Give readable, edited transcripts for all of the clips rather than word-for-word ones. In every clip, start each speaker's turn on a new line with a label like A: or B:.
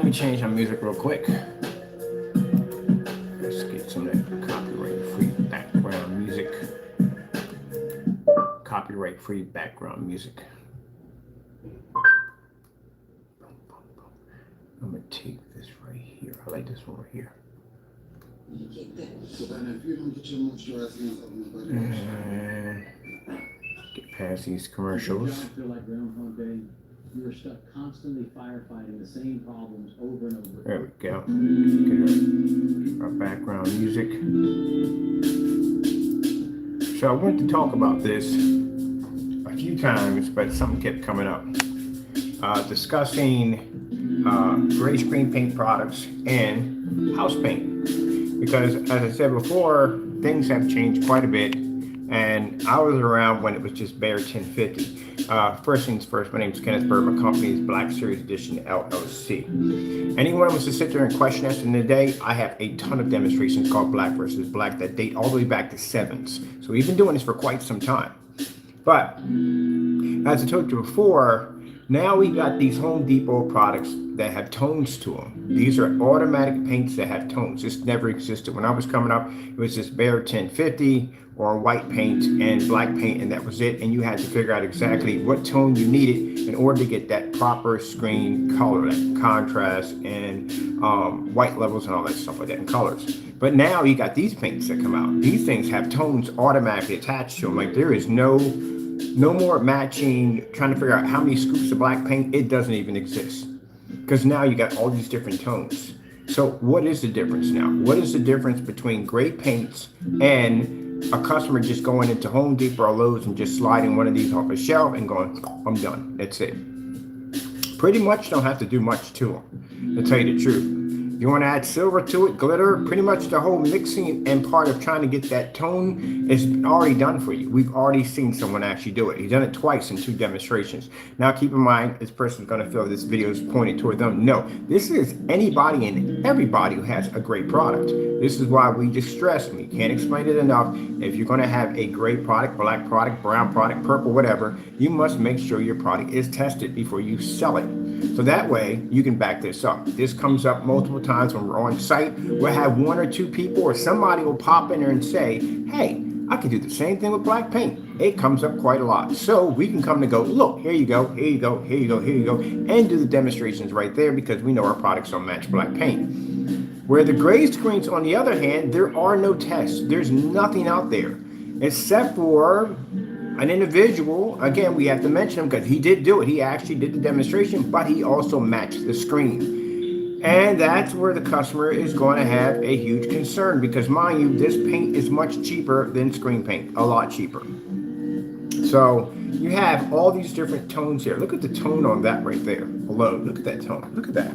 A: me change my music real quick. Let's get some of that copyright-free background music. Copyright-free background music. I'm gonna take this right here. I like this one right here. And get past these commercials.
B: Feel like Groundhog Day? You are stuck constantly firefighting the same problems over and over.
A: There we go. Get our background music. So I wanted to talk about this a few times, but something kept coming up. Discussing gray screen paint products and house paint. Because as I said before, things have changed quite a bit. And I was around when it was just Behr 1050. First things first, my name is Kenneth Bird. My company is Black Series Edition LLC. Anyone wants to sit there and question us in the day, I have a ton of demonstrations called Black versus Black that date all the way back to sevens. So we've been doing this for quite some time. But as I told you before, now we got these Home Depot products that have tones to them. These are automatic paints that have tones. This never existed. When I was coming up, it was just Behr 1050 or white paint and black paint, and that was it. And you had to figure out exactly what tone you needed in order to get that proper screen color, that contrast and white levels and all that stuff like that, and colors. But now you got these paints that come out. These things have tones automatically attached to them. Like there is no more matching, trying to figure out how many scoops of black paint. It doesn't even exist. Because now you got all these different tones. So what is the difference now? What is the difference between gray paints and a customer just going into Home Depot or Lowe's and just sliding one of these off a shelf and going, I'm done, that's it? Pretty much don't have to do much to them, to tell you the truth. You want to add silver to it, glitter, pretty much the whole mixing and part of trying to get that tone is already done for you. We've already seen someone actually do it. He's done it twice in 2 demonstrations. Now keep in mind, this person's going to feel this video is pointed toward them. No, this is anybody and everybody who has a great product. This is why we just stress, and we can't explain it enough. If you're going to have a great product, black product, brown product, purple, whatever, you must make sure your product is tested before you sell it. So that way you can back this up. This comes up multiple times when we're on site. We'll have 1 or 2 people or somebody will pop in there and say, hey, I can do the same thing with black paint. It comes up quite a lot. So we can come and go, look, here you go, here you go, here you go, here you go, and do the demonstrations right there because we know our products don't match black paint. Where the gray screens, on the other hand, there are no tests. There's nothing out there except for an individual. Again, we have to mention him because he did do it. He actually did the demonstration, but he also matched the screen. And that's where the customer is going to have a huge concern because, mind you, this paint is much cheaper than screen paint, a lot cheaper. So you have all these different tones here. Look at the tone on that right there alone. Look at that tone. Look at that.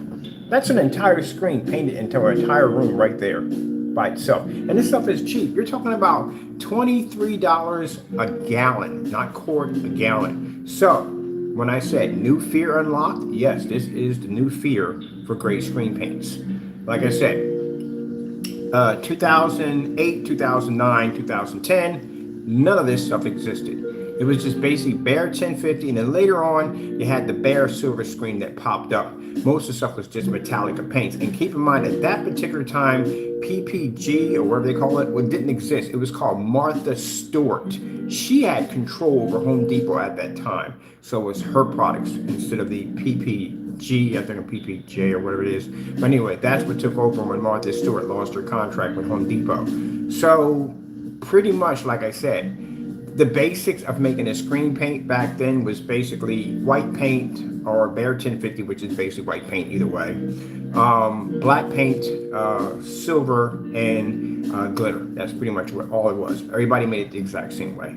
A: That's an entire screen painted into an entire room right there by itself. And this stuff is cheap. You're talking about $23 a gallon, not quart, a gallon. So when I said new fear unlocked, yes, this is the new fear for gray screen paints. Like I said, 2008, 2009, 2010, none of this stuff existed. It was just basically Behr 1050, and then later on, you had the Behr silver screen that popped up. Most of the stuff was just Metallica paints. And keep in mind, at that particular time, PPG, or whatever they call it, didn't exist. It was called Martha Stewart. She had control over Home Depot at that time. So it was her products instead of the PPG, I think, or PPJ, or whatever it is. But anyway, that's what took over when Martha Stewart lost her contract with Home Depot. So pretty much, like I said, the basics of making a screen paint back then was basically white paint or Behr 1050, which is basically white paint either way. Black paint, silver, and glitter. That's pretty much what all it was. Everybody made it the exact same way.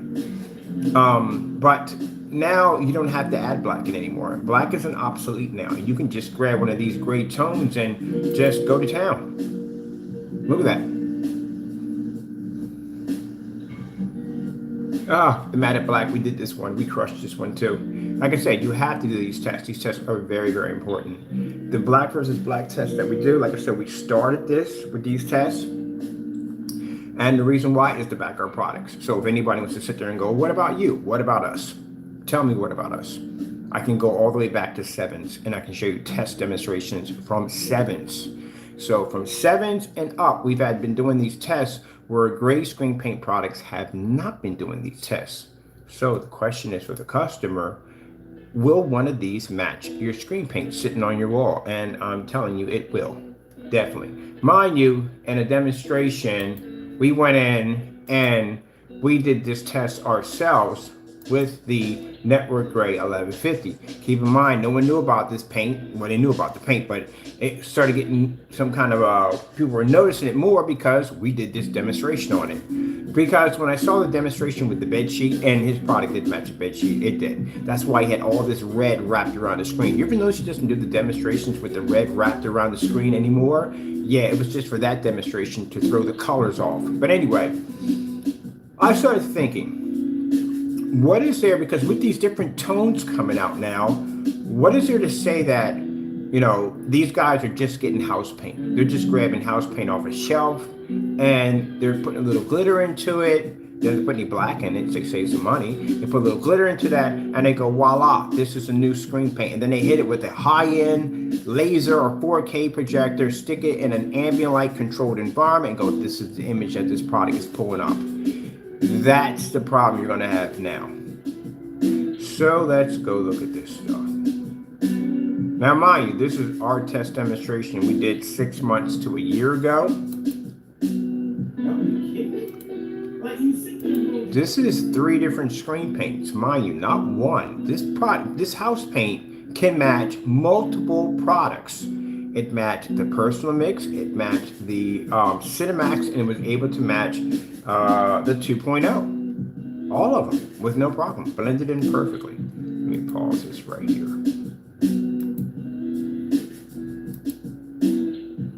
A: But now you don't have to add black in anymore. Black is an obsolete now. You can just grab one of these gray tones and just go to town. Look at that. The Matte Black, we did this one. We crushed this one too. Like I said, you have to do these tests. These tests are very, very important. The black versus black test that we do, like I said, we started this with these tests. And the reason why is to back our products. So if anybody wants to sit there and go, what about you? What about us? Tell me what about us. I can go all the way back to 7s, and I can show you test demonstrations from 7s. So from 7s and up, we've been doing these tests where gray screen paint products have not been doing these tests. So the question is for the customer, will one of these match your screen paint sitting on your wall? And I'm telling you, it will. Definitely. Mind you, in a demonstration, we went in and we did this test ourselves with the Network Gray 1150. Keep in mind, no one knew about this paint. Well, they knew about the paint, but it started getting some kind of, people were noticing it more because we did this demonstration on it. Because when I saw the demonstration with the bed sheet, and his product did match the bed sheet, it did. That's why he had all this red wrapped around the screen. You ever notice he doesn't do the demonstrations with the red wrapped around the screen anymore? Yeah, it was just for that demonstration to throw the colors off. But anyway, I started thinking, what is there, because with these different tones coming out now, what is there to say that, you know, these guys are just getting house paint? They're just grabbing house paint off a shelf and they're putting a little glitter into it. They don't put any black in it, so they save some money. They put a little glitter into that and they go, voila, this is a new screen paint. And then they hit it with a high-end laser or 4K projector, stick it in an ambient light controlled environment and go, this is the image that this product is pulling up. That's the problem you're going to have now. So let's go look at this stuff. Now, mind you, this is our test demonstration we did 6 months to a year ago. This is 3 different screen paints, mind you, not one. This house paint can match multiple products. It matched the Personal Mix, it matched the Cinemax, and it was able to match the 2.0. All of them with no problem, blended in perfectly. Let me pause this right here.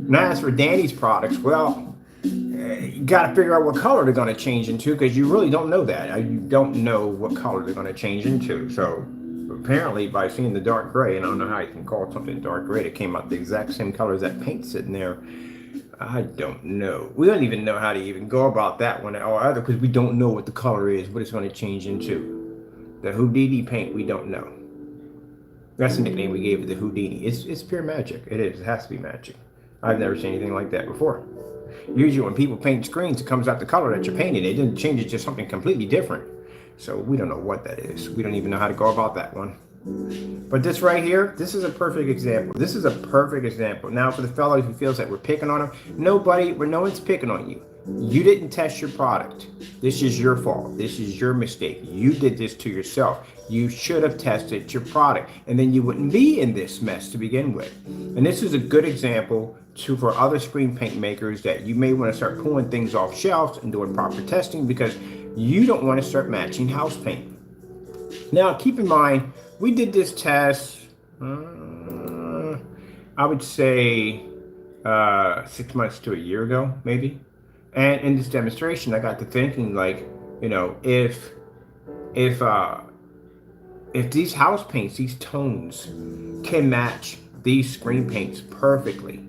A: Now, as for Danny's products, well, you got to figure out what color they're going to change into because you really don't know that. You don't know what color they're going to change into. So apparently, by seeing the dark gray, and I don't know how you can call something dark gray, it came out the exact same color as that paint sitting there. I don't know. We don't even know how to even go about that one or either because we don't know what the color is, what it's going to change into. The Houdini paint, we don't know. That's the nickname we gave it, the Houdini. It's pure magic. It is. It has to be magic. I've never seen anything like that before. Usually when people paint screens, it comes out the color that you're painting. It doesn't change it to something completely different. So we don't know what that is. We don't even know how to go about that one. But this right here, this is a perfect example. This is a perfect example. Now for the fellow who feels that we're picking on him, no one's picking on you. You didn't test your product. This is your fault. This is your mistake. You did this to yourself. You should have tested your product and then you wouldn't be in this mess to begin with. And this is a good example for other screen paint makers that you may want to start pulling things off shelves and doing proper testing because you don't want to start matching house paint. Now, keep in mind, we did this test, I would say 6 months to a year ago, maybe. And in this demonstration, I got to thinking, like, you know, if these house paints, these tones can match these screen paints perfectly,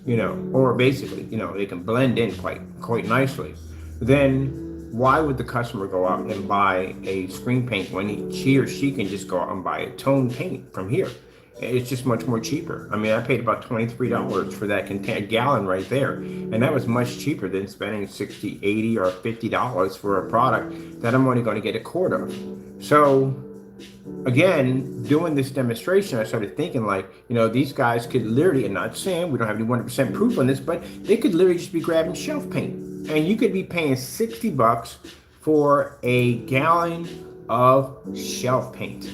A: you know, or basically, you know, they can blend in quite nicely, then why would the customer go out and buy a screen paint when he or she can just go out and buy a tone paint from here? It's just much more cheaper. I mean, I paid about $23 for that a gallon right there. And that was much cheaper than spending $60, $80, or $50 for a product that I'm only going to get a quart of. So again, doing this demonstration, I started thinking like, you know, these guys could literally, and not saying we don't have any 100% proof on this, but they could literally just be grabbing shelf paint. And you could be paying $60 for a gallon of shelf paint.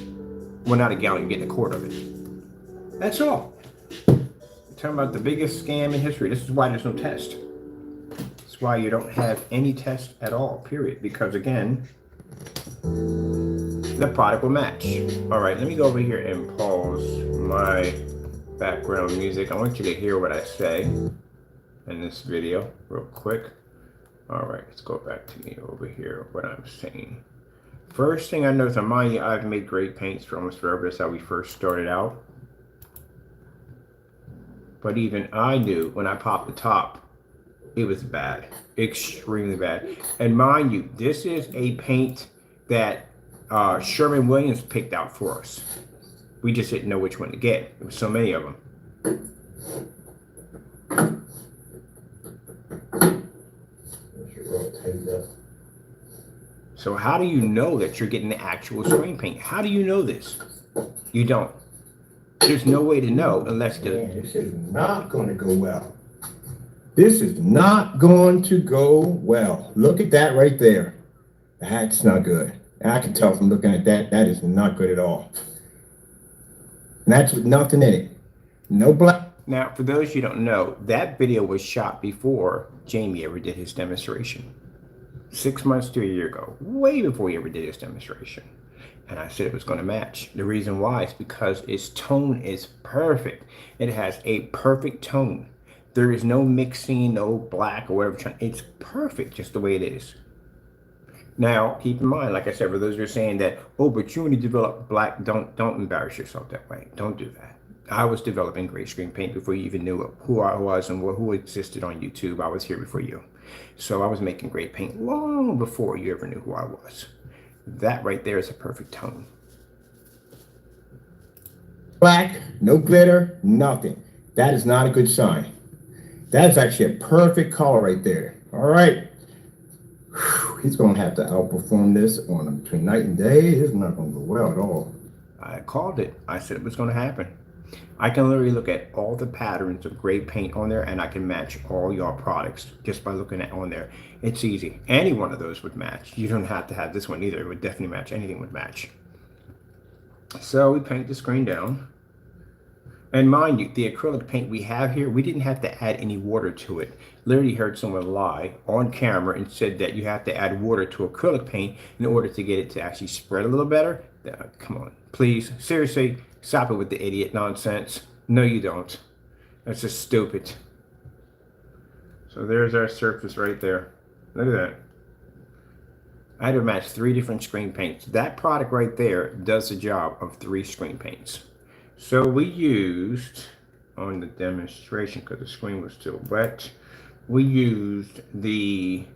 A: Well, not a gallon, you're getting a quart of it. That's all. I'm talking about the biggest scam in history. This is why there's no test. That's why you don't have any test at all, period. Because again, the product will match. All right, let me go over here and pause my background music. I want you to hear what I say in this video real quick. All right, let's go back to me over here, what I'm saying. First thing I noticed, on mine, I've made great paints for almost forever. That's how we first started out. But even I knew when I popped the top, it was bad, extremely bad. And mind you, this is a paint that Sherwin-Williams picked out for us. We just didn't know which one to get. There was so many of them. So how do you know that you're getting the actual screen paint? How do you know this? You don't. There's no way to know unless
C: this is not going to go well. This is not going to go well. Look at that right there. That's not good. I can tell from looking at that, that is not good at all. And that's with nothing in it. No black.
A: Now, for those you don't know, that video was shot before Jamie ever did his demonstration. 6 months to a year ago, way before he ever did his demonstration. And I said it was going to match. The reason why is because its tone is perfect. It has a perfect tone. There is no mixing, no black or whatever. It's perfect just the way it is. Now, keep in mind, like I said, for those who are saying that, oh, but you only develop black, don't embarrass yourself that way. Don't do that. I was developing gray screen paint before you even knew who I was and who existed on YouTube. I was here before you. So I was making gray paint long before you ever knew who I was. That right there is a perfect tone.
C: Black, no glitter, nothing. That is not a good sign. That is actually a perfect color right there. All right. He's going to have to outperform this on between night and day. It's not going to go well at all.
A: I called it. I said it was going to happen. I can literally look at all the patterns of gray paint on there and I can match all your products just by looking at on there. It's easy. Any one of those would match. You don't have to have this one either. It would definitely match. Anything would match. So we paint the screen down. And mind you, the acrylic paint we have here, we didn't have to add any water to it. Literally heard someone lie on camera and said that you have to add water to acrylic paint in order to get it to actually spread a little better. Come on, please, seriously, stop it with the idiot nonsense. No, you don't. That's just stupid. So there's our surface right there. Look at that. I had to match 3 different screen paints. That product right there does the job of 3 screen paints. So we used, on the demonstration, because the screen was still wet, we used the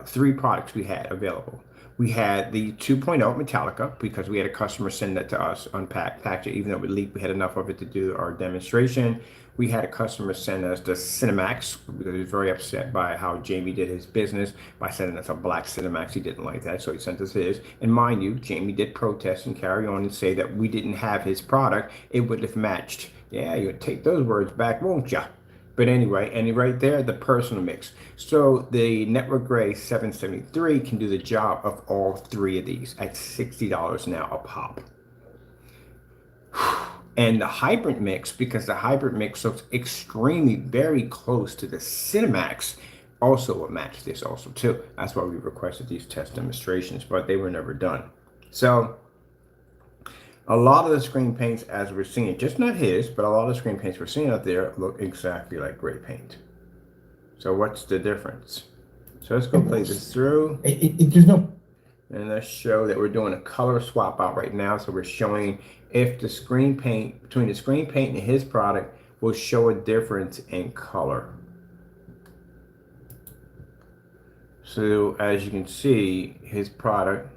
A: 3 products we had available. We had the 2.0 Metallica, because we had a customer send that to us, package it, even though we leaked, we had enough of it to do our demonstration. We had a customer send us the Cinemax, because he was very upset by how Jamie did his business by sending us a black Cinemax. He didn't like that, so he sent us his. And mind you, Jamie did protest and carry on and say that we didn't have his product. It would have matched. Yeah, you'll take those words back, won't ya? But anyway, and right there, the personal mix. So the Network Gray 773 can do the job of all 3 of these at $60 now a pop. And the hybrid mix, because the hybrid mix looks extremely very close to the Cinemax, also will match this also too. That's why we requested these test demonstrations, but they were never done. So a lot of the screen paints, as we're seeing, just not his, but a lot of the screen paints we're seeing out there look exactly like gray paint. So what's the difference? So let's go play this through.
C: There's no.
A: And let's show that we're doing a color swap out right now. So we're showing if the screen paint, between the screen paint and his product, will show a difference in color. So as you can see, his product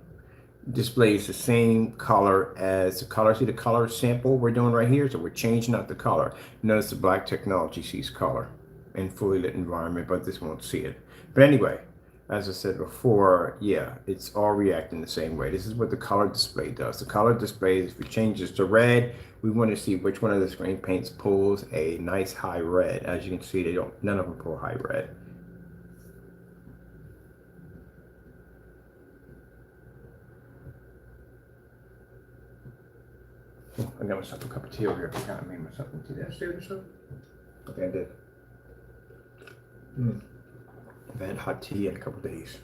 A: displays the same color as the color. See the color sample we're doing right here? So we're changing out the color. Notice the black technology sees color in fully lit environment, but this won't see it. But anyway, as I said before, yeah, it's all reacting the same way. This is what the color display does. The color display, if we change this to red, we want to see which one of the screen paints pulls a nice high red. As you can see, they don't, none of them pull high red. Oh, I got myself a cup of tea over here. I forgot I made myself some tea. Did I stay or something? Okay, I did. I've had hot tea in a couple days.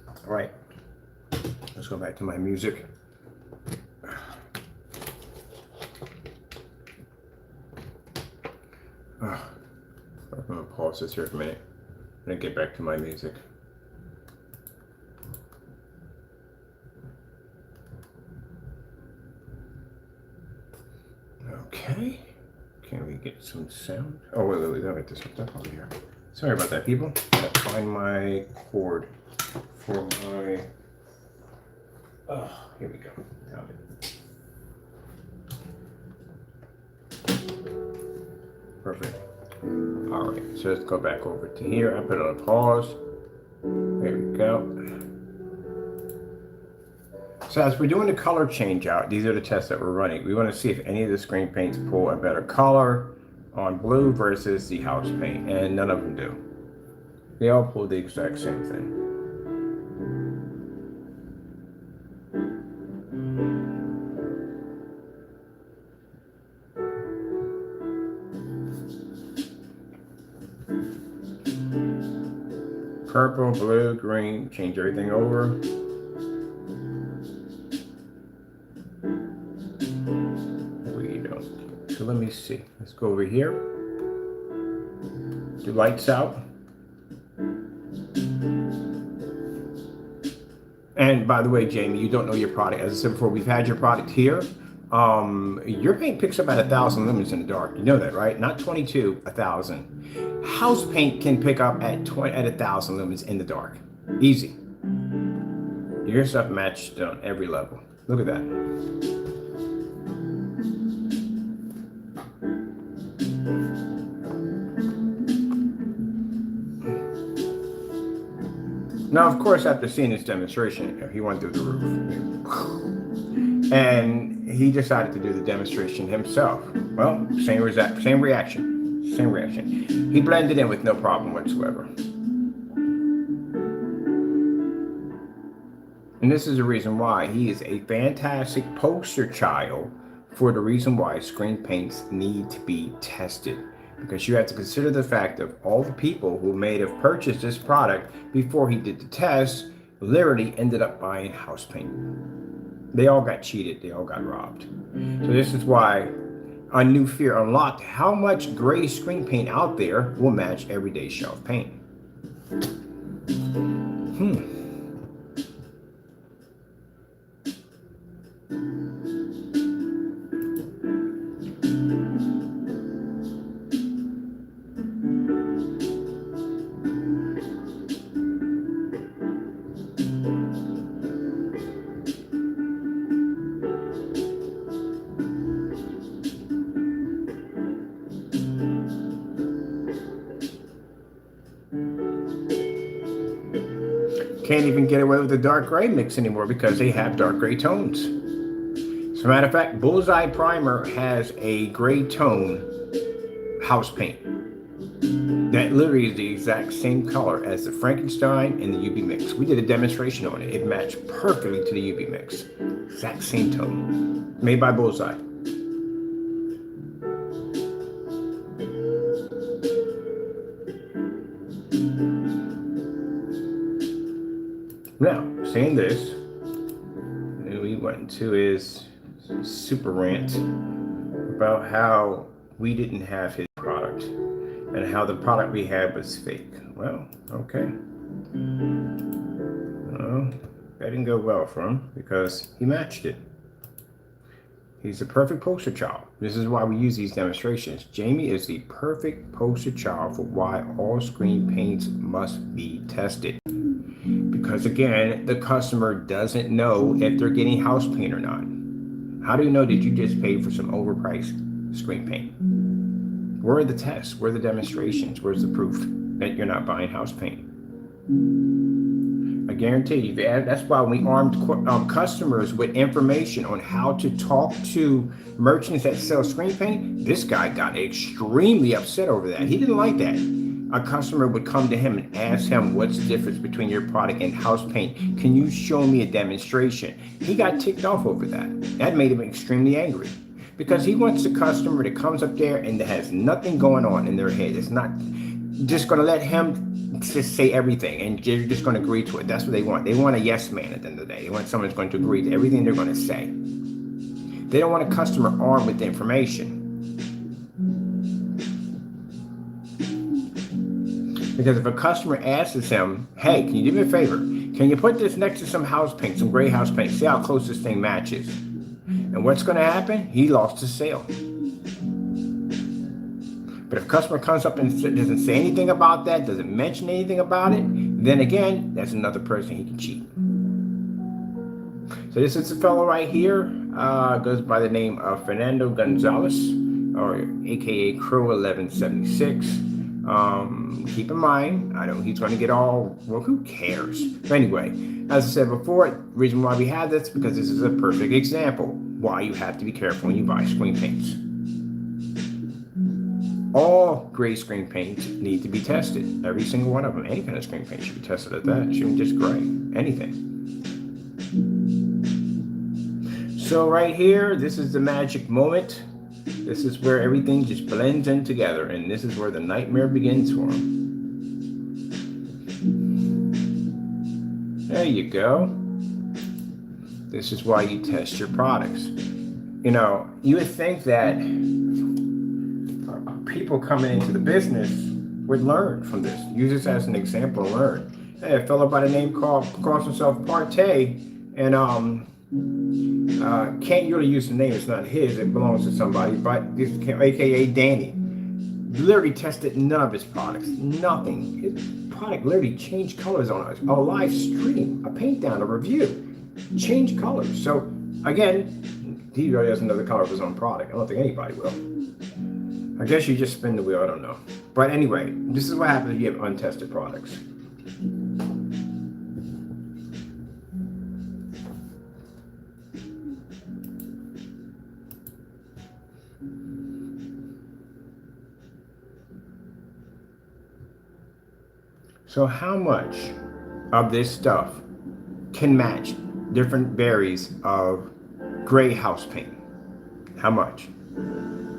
A: All right, let's go back to my music. I'm gonna pause this here for a minute and then get back to my music. Okay. Can we get some sound? Oh, wait, I'll get this hooked up over here. Sorry about that, people. Gotta find my cord for my Oh, here we go. Found it. Perfect. All right, so let's go back over to here. I put it on pause. There we go. So as we're doing the color change out, these are the tests that we're running. We want to see if any of the screen paints pull a better color on blue versus the house paint, and none of them do. They all pull the exact same thing. Purple, blue, green, change everything over. So let me see. Let's go over here. Do lights out. And by the way, Jamie, you don't know your product. As I said before, we've had your product here. Your paint picks up at 1,000 lumens in the dark. You know that, right? Not 22, 1,000. House paint can pick up at 1,000 lumens in the dark. Easy. Your stuff matched on every level. Look at that. Now, of course, after seeing this demonstration, he went through the roof. And he decided to do the demonstration himself. Well, same reaction. He blended in with no problem whatsoever. And this is the reason why he is a fantastic poster child for the reason why screen paints need to be tested. Because you have to consider the fact of all the people who may have purchased this product before he did the test literally ended up buying house paint. They all got cheated. They all got robbed. So this is why a new fear unlocked how much gray screen paint out there will match everyday shelf paint. Can't even get away with the dark gray mix anymore because they have dark gray tones. As a matter of fact, Bullseye Primer has a gray tone house paint that literally is the exact same color as the Frankenstein and the UV mix. We did a demonstration on it. It matched perfectly to the UV mix. Exact same tone. Made by Bullseye. Now, saying this, we went into his super rant about how we didn't have his product and how the product we had was fake. Well, okay. Well, that didn't go well for him because he matched it. He's the perfect poster child. This is why we use these demonstrations. Jamie is the perfect poster child for why all screen paints must be tested. Because again, the customer doesn't know if they're getting house paint or not. How do you know that you just paid for some overpriced screen paint? Where are the tests? Where are the demonstrations? Where's the proof that you're not buying house paint? I guarantee you, that's why we armed customers with information on how to talk to merchants that sell screen paint. This guy got extremely upset over that. He didn't like that. A customer would come to him and ask him, what's the difference between your product and house paint? Can you show me a demonstration? He got ticked off over that. That made him extremely angry because he wants a customer that comes up there and that has nothing going on in their head. It's not just going to let him just say everything and you're just going to agree to it. That's what they want. They want a yes man at the end of the day. They want someone who's going to agree to everything they're going to say. They don't want a customer armed with the information. Because if a customer asks him, hey, can you do me a favor? Can you put this next to some house paint, some gray house paint? See how close this thing matches. And what's going to happen? He lost his sale. But if a customer comes up and doesn't say anything about that, doesn't mention anything about it, then again, that's another person he can cheat. So this is a fellow right here, goes by the name of Fernando Gonzalez, or AKA Crow 1176. Keep in mind, I know he's going to get all, well, who cares? But anyway, as I said before, the reason why we have this, because this is a perfect example why you have to be careful when you buy screen paints. All gray screen paints need to be tested. Every single one of them. Any kind of screen paint should be tested at that. It shouldn't just gray. Anything. So right here, this is the magic moment. This is where everything just blends in together, and this is where the nightmare begins for him. There you go. This is why you test your products. You know, you would think that people coming into the business would learn from this. Use this as an example and learn. Hey, a fellow by the name calls himself Partey, and can't really use the name, it's not his, it belongs to somebody, but this AKA Danny literally tested none of his products, nothing. His product literally changed colors on us, a live stream, a paint down, a review, changed colors. So again, he really doesn't know the color of his own product. I don't think anybody will. I guess you just spin the wheel, I don't know. But anyway, this is what happens if you have untested products. So how much of this stuff can match different berries of gray house paint? How much?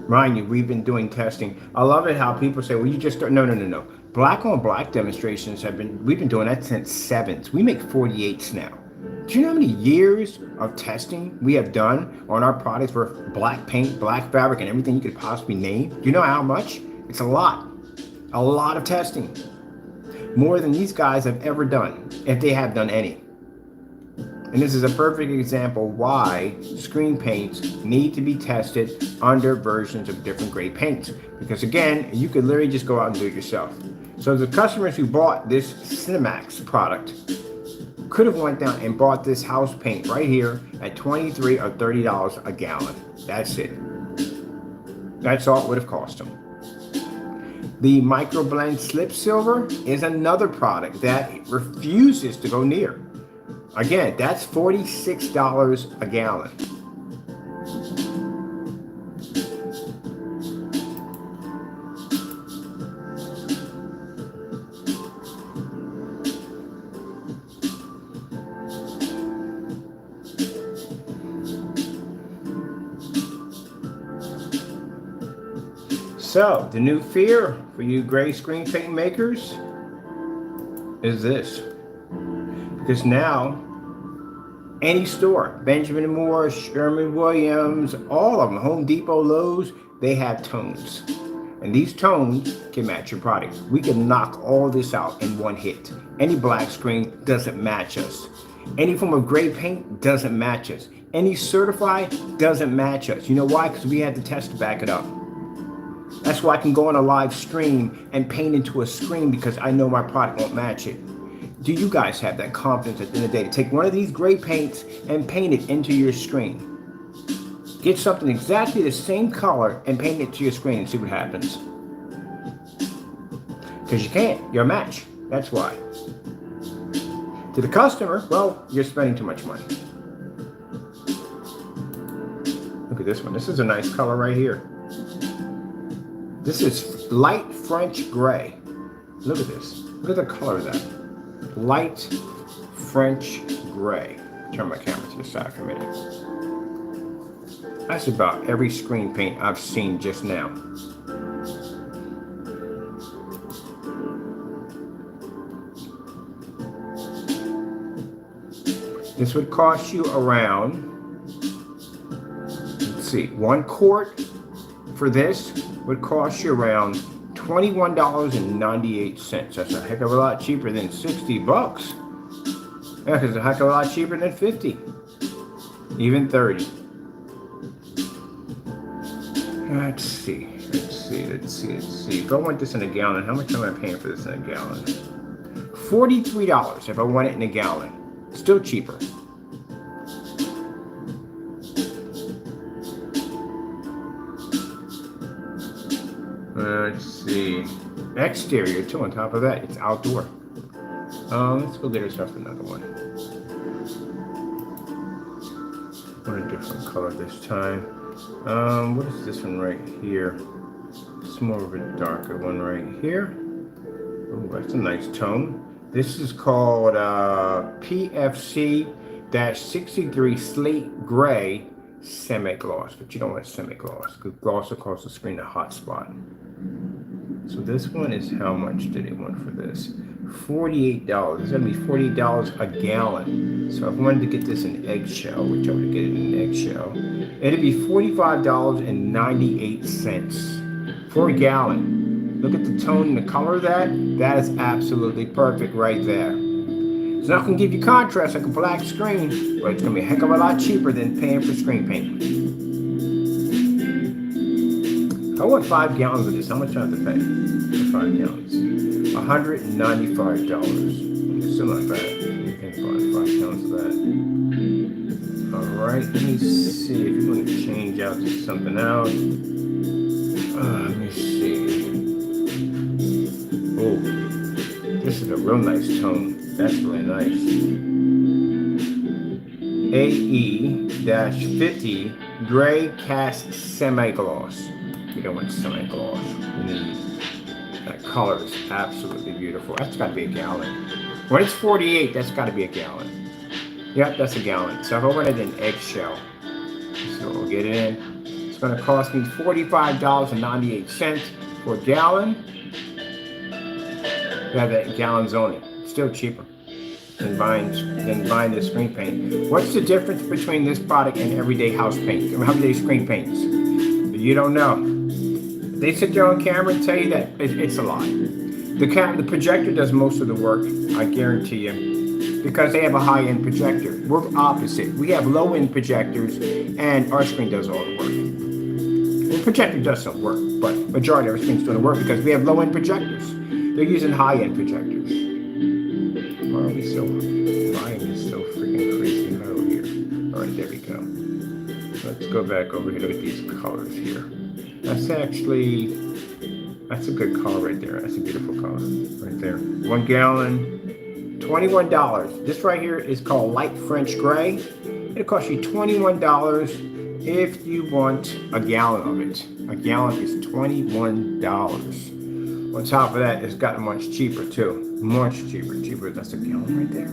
A: Mind you, we've been doing testing. I love it how people say, well, you just don't. No. Black on black demonstrations we've been doing that since 7s. We make 48s now. Do you know how many years of testing we have done on our products for black paint, black fabric, and everything you could possibly name? Do you know how much? It's a lot of testing. More than these guys have ever done, if they have done any. And this is a perfect example why screen paints need to be tested under versions of different gray paints. Because again, you could literally just go out and do it yourself. So the customers who bought this Cinemax product could have went down and bought this house paint right here at $23 or $30 a gallon. That's it. That's all it would have cost them. The Microblend Slip Silver is another product that refuses to go near. Again, that's $46 a gallon. So, the new fear for you gray screen paint makers is this. Because now, any store, Benjamin Moore, Sherwin-Williams, all of them, Home Depot, Lowe's, they have tones. And these tones can match your product. We can knock all this out in one hit. Any black screen doesn't match us. Any form of gray paint doesn't match us. Any certified doesn't match us. You know why? Because we had the test to back it up. That's why I can go on a live stream and paint into a screen, because I know my product won't match it. Do you guys have that confidence at the end of the day to take one of these gray paints and paint it into your screen? Get something exactly the same color and paint it to your screen and see what happens. Because you can't. You're a match. That's why. To the customer, well, you're spending too much money. Look at this one. This is a nice color right here. This is light French gray. Look at this. Look at the color of that. Light French gray. Turn my camera to the side for a minute. That's about every screen paint I've seen just now. This would cost you around, let's see, 1 quart for this would cost you around $21.98. That's a heck of a lot cheaper than $60. Yeah, because it's a heck of a lot cheaper than 50, even 30. Let's see. If I want this in a gallon, how much am I paying for this in a gallon? $43 if I want it in a gallon. Still cheaper. Let's see. Exterior too. On top of that, it's outdoor. Let's go get ourselves another one. Want a different color this time. What is this one right here? It's more of a darker one right here. Oh, that's a nice tone. This is called PFC-63 Slate Gray Semi-Gloss, but you don't want semi-gloss because gloss will cause the screen a hot spot. So this one is, how much did they want for this? $48. It's gonna be $48 a gallon. So if I wanted to get this in eggshell, which I would get it in eggshell, it'd be $45.98 for a gallon. Look at the tone and the color of that. That is absolutely perfect right there. It's not gonna give you contrast like a black screen, but it's gonna be a heck of a lot cheaper than paying for screen paint. I want 5 gallons of this. How much do I have to pay for 5 gallons? $195. Still not bad. You can buy 5 gallons of that. Alright, let me see if you want to change out to something else. Let me see. Oh, this is a real nice tone. That's really nice. AE-50 Gray Cast Semi-Gloss. You don't want semi-gloss. That color is absolutely beautiful. That's got to be a gallon. When it's 48, that's got to be a gallon. Yep, that's a gallon. So if I wanted an eggshell, so we'll get it in. It's going to cost me $45.98 for a gallon. Yeah, that gallon's only. Still cheaper than buying the screen paint. What's the difference between this product and everyday house paint? Or everyday screen paints? You don't know. They sit there on camera and tell you that it's a lie. The projector does most of the work, I guarantee you, because they have a high-end projector. We're opposite. We have low-end projectors, and our screen does all the work. The projector does some work, but majority of our screen's doing the work because we have low-end projectors. They're using high-end projectors. Why are we so volume is so freaking crazy low here? All right, there we go. Let's go back over here. Look at these colors here. That's a good color right there. That's a beautiful color right there. 1 gallon, $21. This right here is called Light French Gray. It'll cost you $21 if you want a gallon of it. A gallon is $21. On top of that, it's gotten much cheaper too. Much cheaper. That's a gallon right there.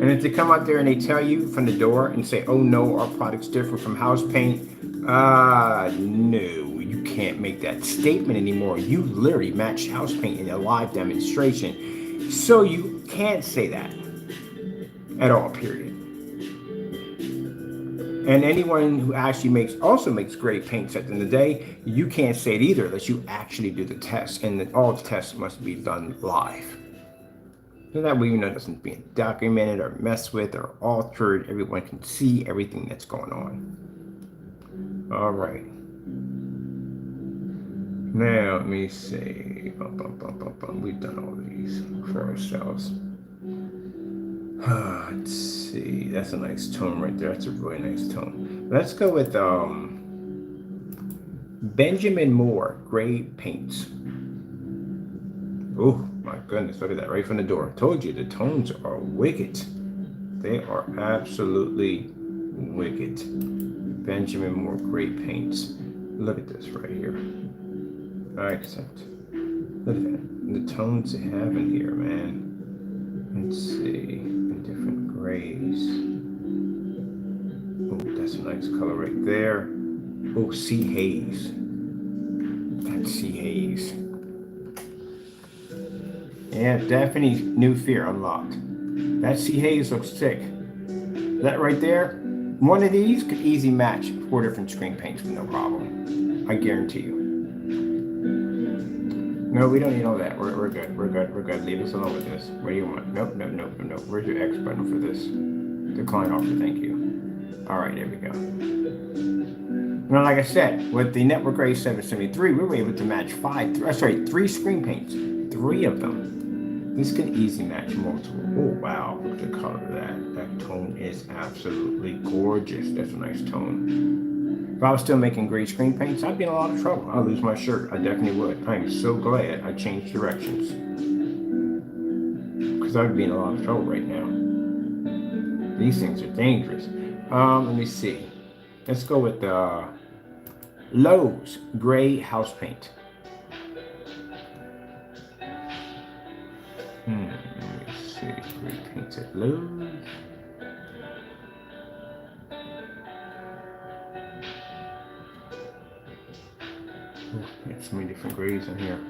A: And if they come out there and they tell you from the door and say, oh no, our product's different from house paint, no, you can't make that statement anymore. You literally matched house paint in a live demonstration. So you can't say that at all, period. And anyone who actually also makes great paints at the end of the day, you can't say it either unless you actually do the test. And all the tests must be done live. So that way, it doesn't be documented or messed with or altered. Everyone can see everything that's going on. All right. Now, let me see. We've done all these for ourselves. Let's see. That's a nice tone right there. That's a really nice tone. Let's go with Benjamin Moore Gray Paints. Oh, my goodness. Look at that right from the door. I told you, the tones are wicked. They are absolutely wicked. Benjamin Moore Gray Paints. Look at this right here. I accept. Look at that. The tones they have in here, man. Let's see. The different grays. Oh, that's a nice color right there. Oh, Sea Haze. That's Sea Haze. Yeah, definitely New Fear unlocked. That Sea Haze looks sick. That right there, one of these could easily match 4 different screen paints with no problem. I guarantee you. No, we don't need all that. We're good. We're good. Leave us alone with this. What do you want? Nope. Where's your X button for this? Decline offer, thank you. All right, there we go. Now, like I said, with the Network Gray 773, we were able to match 3 screen paints. 3 of them. This can easily match multiple. Oh, wow. Look at the color of that. That tone is absolutely gorgeous. That's a nice tone. If I was still making gray screen paints, I'd be in a lot of trouble. I'd lose my shirt. I definitely would. I am so glad I changed directions. Because I'd be in a lot of trouble right now. These things are dangerous. Let me see. Let's go with Lowe's gray house paint. Let me see. Gray paints at Lowe's. Got so many different grays in here.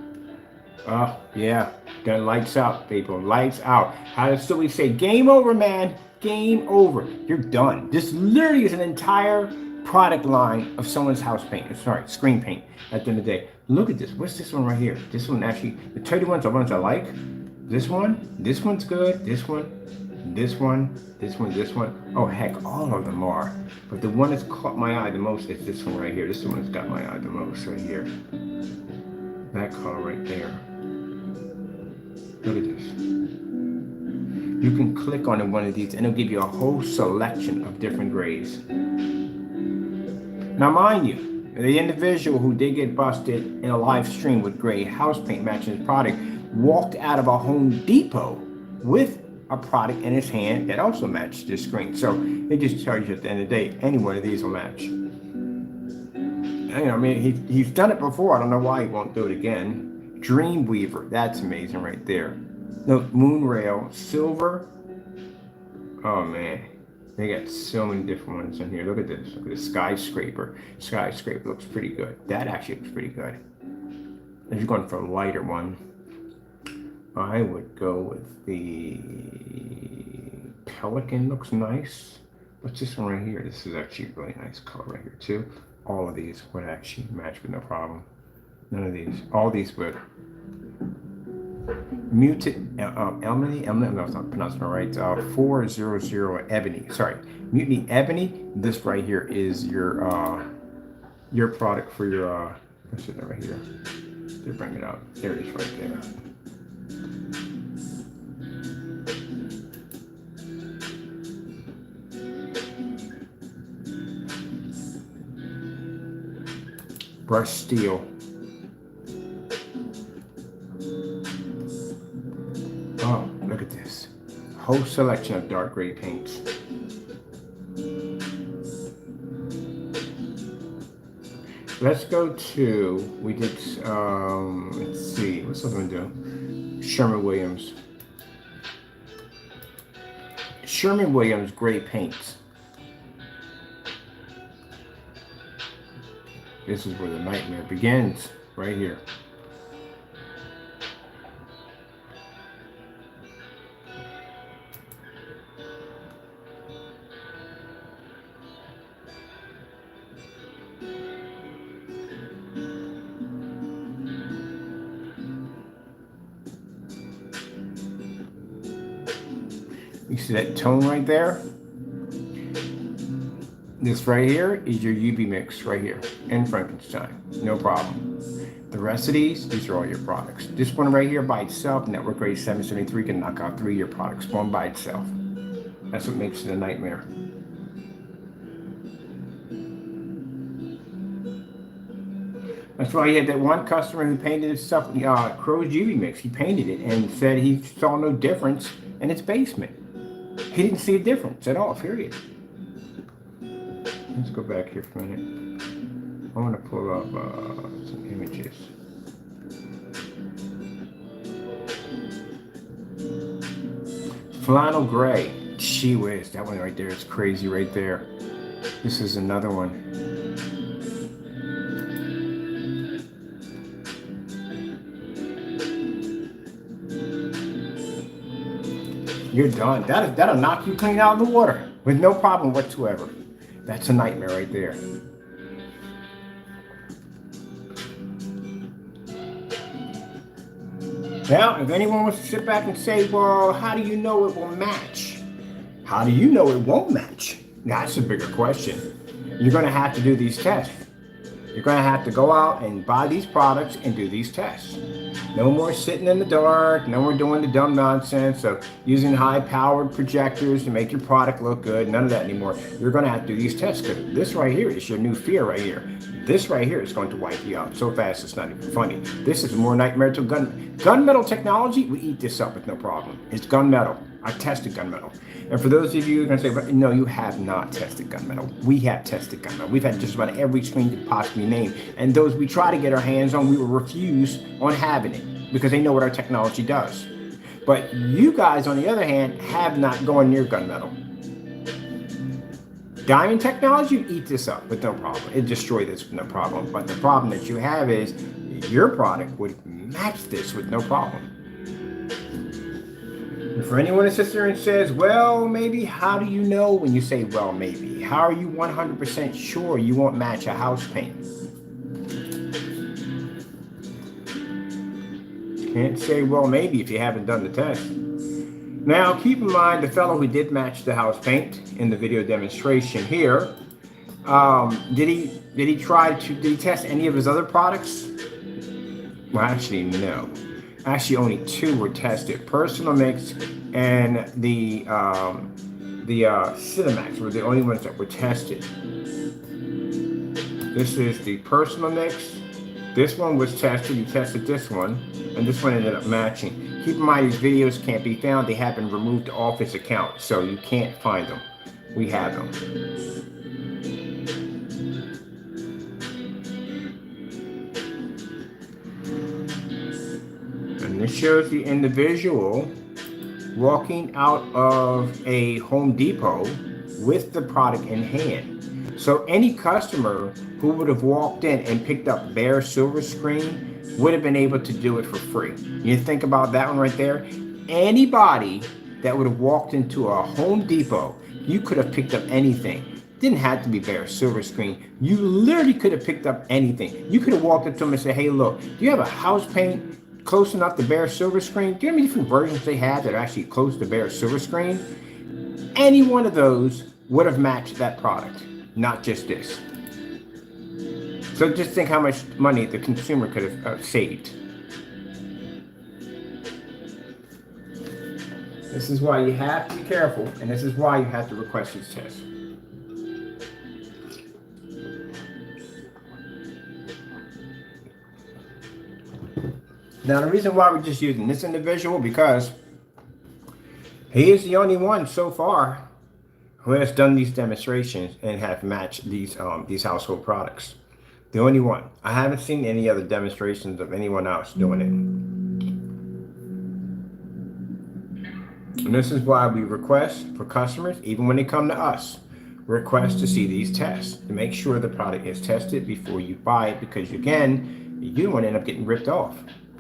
A: Oh, yeah. Got lights out, people. Lights out. How does we say? Game over, man. Game over. You're done. This literally is an entire product line of someone's house paint. Sorry, screen paint at the end of the day. Look at this. What's this one right here? This one actually, the 30 ones are ones I like. This one's good. This one. Oh, heck, all of them are. But the one that's caught my eye the most is this one right here. This one that's got my eye the most right here. That color right there. Look at this. You can click on one of these and it'll give you a whole selection of different grays. Now, mind you, the individual who did get busted in a live stream with gray house paint matching his product walked out of a Home Depot with a product in his hand that also matched this screen. So it just tells you at the end of the day, any one of these will match. I mean, he's done it before. I don't know why he won't do it again. Dreamweaver, that's amazing right there. Look, Moonrail, Silver. Oh man, they got so many different ones in here. Look at this. Look at the Skyscraper. Skyscraper looks pretty good. That actually looks pretty good. If you're going for a lighter one, I would go with the Pelican. Looks nice. What's this one right here? This is actually a really nice color right here too. All of these would actually match with no problem. None of these. All these would. Muted Emily, no, it's not pronouncing it right. 400 Ebony. Sorry, Mutiny Ebony. This right here is your product for your. What's it right here? They bring it up. There it is, right there. Brush Steel. Oh, look at this. Whole selection of dark gray paints. Let's go to, we did, let's see, what's this one do? Sherwin-Williams. Sherwin-Williams gray paints. This is where the nightmare begins, right here. You see that tone right there? This right here is your UV mix right here in Frankenstein, no problem. The rest of these are all your products. This one right here by itself, Network Grade 773, can knock out 3 of your products, one by itself. That's what makes it a nightmare. That's why he had that one customer who painted his stuff, Crow's UV mix. He painted it and said he saw no difference in its basement. He didn't see a difference at all, period. Let's go back here for a minute. I want to pull up some images. Flannel Gray. Gee whiz, that one right there is crazy right there. This is another one. You're done. That'll knock you clean out of the water with no problem whatsoever. That's a nightmare right there. Now, if anyone wants to sit back and say, well, how do you know it will match? How do you know it won't match? That's a bigger question. You're going to have to do these tests. You're going to have to go out and buy these products and do these tests. No more sitting in the dark. No more doing the dumb nonsense of using high-powered projectors to make your product look good. None of that anymore. You're going to have to do these tests because this right here is your new fear right here. This right here is going to wipe you out so fast it's not even funny. This is more nightmare to gunmetal technology. We eat this up with no problem. It's gunmetal. I tested gunmetal. And for those of you who are going to say, no, you have not tested gunmetal. We have tested gunmetal. We've had just about every screen you could possibly name. And those we try to get our hands on, we will refuse on having it because they know what our technology does. But you guys, on the other hand, have not gone near gunmetal. Diamond technology, you eat this up with no problem. It destroy this with no problem. But the problem that you have is your product would match this with no problem. And for anyone that sits there and says, well, maybe, how do you know when you say, well, maybe? How are you 100% sure you won't match a house paint? Can't say, well, maybe if you haven't done the test. Now, keep in mind the fellow who did match the house paint in the video demonstration here, did he test any of his other products? Well, actually, no. Actually, only 2 were tested. Personal Mix and the Cinemax were the only ones that were tested. This is the Personal Mix. This one was tested. You tested this one, and this one ended up matching. Keep in mind, these videos can't be found. They have been removed off his account, so you can't find them. We have them. And this shows the individual walking out of a Home Depot with the product in hand. So any customer who would have walked in and picked up their silver screen would have been able to do it for free. You think about that one right there? Anybody that would have walked into a Home Depot, you could have picked up anything. Didn't have to be Behr silver screen. You literally could have picked up anything. You could have walked up to them and said, hey, look, do you have a house paint close enough to Behr silver screen? Do you know how many different versions they had that are actually close to Behr silver screen? Any one of those would have matched that product, not just this. So just think how much money the consumer could have saved. This is why you have to be careful, and this is why you have to request these tests. Now, the reason why we're just using this individual, because he is the only one so far who has done these demonstrations and have matched these household products. The only one. I haven't seen any other demonstrations of anyone else doing it. And this is why we request for customers, even when they come to us, request to see these tests to make sure the product is tested before you buy it, because again, you don't want to end up getting ripped off.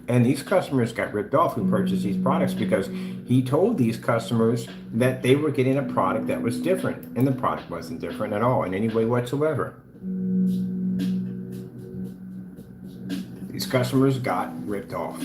A: And these customers got ripped off who purchased these products because he told these customers that they were getting a product that was different, and the product wasn't different at all in any way whatsoever. These customers got ripped off.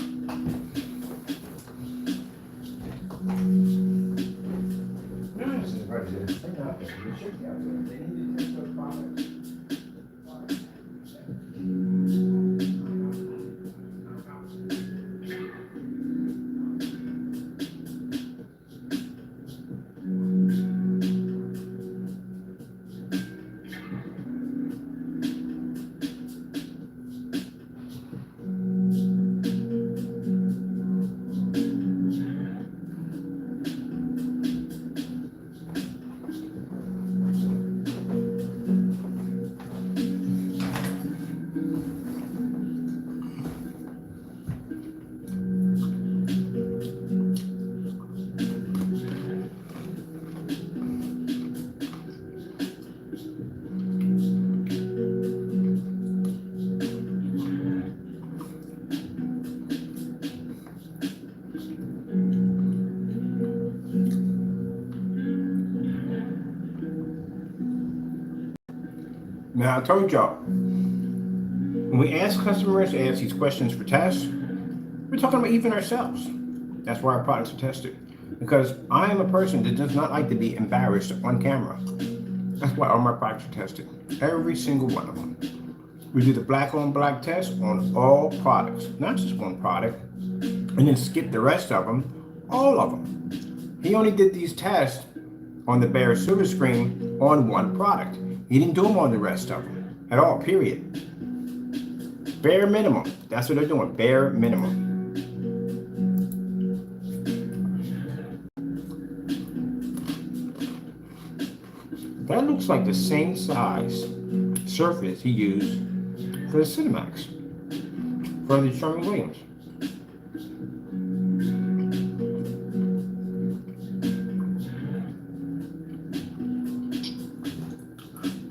A: Now, I told y'all, when we ask customers to ask these questions for tests, we're talking about even ourselves. That's why our products are tested. Because I am a person that does not like to be embarrassed on camera. That's why all my products are tested. Every single one of them. We do the black on black test on all products, not just one product, and then skip the rest of them, all of them. He only did these tests on the Behr Silver Screen on one product. He didn't do them on the rest of them at all, period. Bare minimum. That's what they're doing, bare minimum. That looks like the same size surface he used for the Cinemax from the Sherwin-Williams.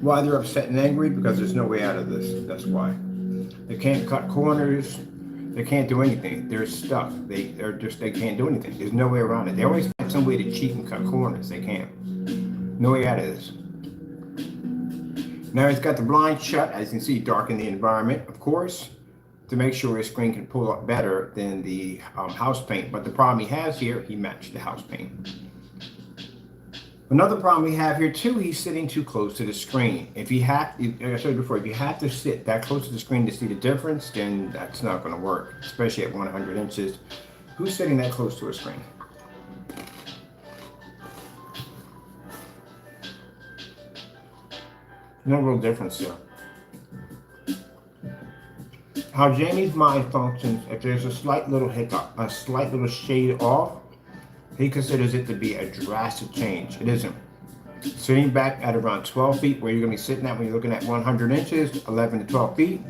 A: Why they're upset and angry? Because there's no way out of this. That's why. They can't cut corners. They can't do anything. They're stuck. They can't do anything. There's no way around it. They always find some way to cheat and cut corners. They can't. No way out of this. Now he's got the blind shut, as you can see, darken the environment, of course, to make sure his screen can pull up better than the house paint. But the problem he has here, he matched the house paint. Another problem we have here too, he's sitting too close to the screen. If you have, like I said before, if you have to sit that close to the screen to see the difference, then that's not going to work, especially at 100 inches. Who's sitting that close to a screen? No real difference there. How Jamie's mind functions, if there's a slight little hiccup, a slight little shade off, he considers it to be a drastic change. It isn't. Sitting back at around 12 feet, where you're going to be sitting at when you're looking at 100 inches, 11 to 12 feet,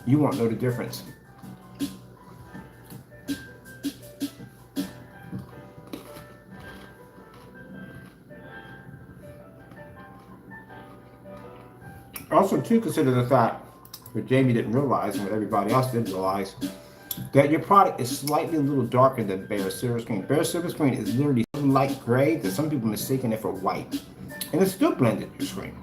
A: you won't know the difference. Also, too, consider the fact that Jamie didn't realize, and what everybody else didn't realize, that your product is slightly a little darker than Behr Silver Screen. Behr Silver Screen is literally so light gray that some people mistaken it for white, and it's still blended your screen.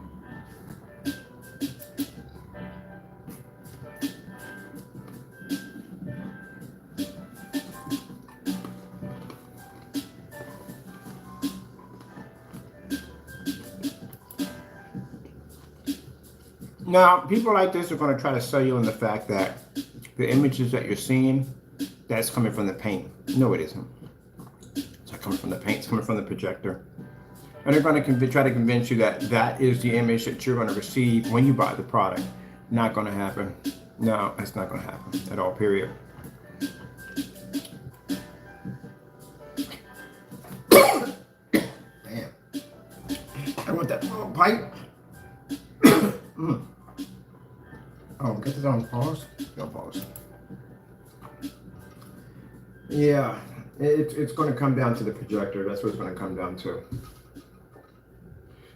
A: Now, people like this are going to try to sell you on the fact that the images that you're seeing, that's coming from the paint. No, it isn't. It's not coming from the paint. It's coming from the projector. And they're going to try to convince you that that is the image that you're going to receive when you buy the product. Not going to happen. No, it's not going to happen at all, period. Damn. I want that little pipe. Oh, get this on pause. Go pause. Yeah, it's going to come down to the projector. That's what it's going to come down to.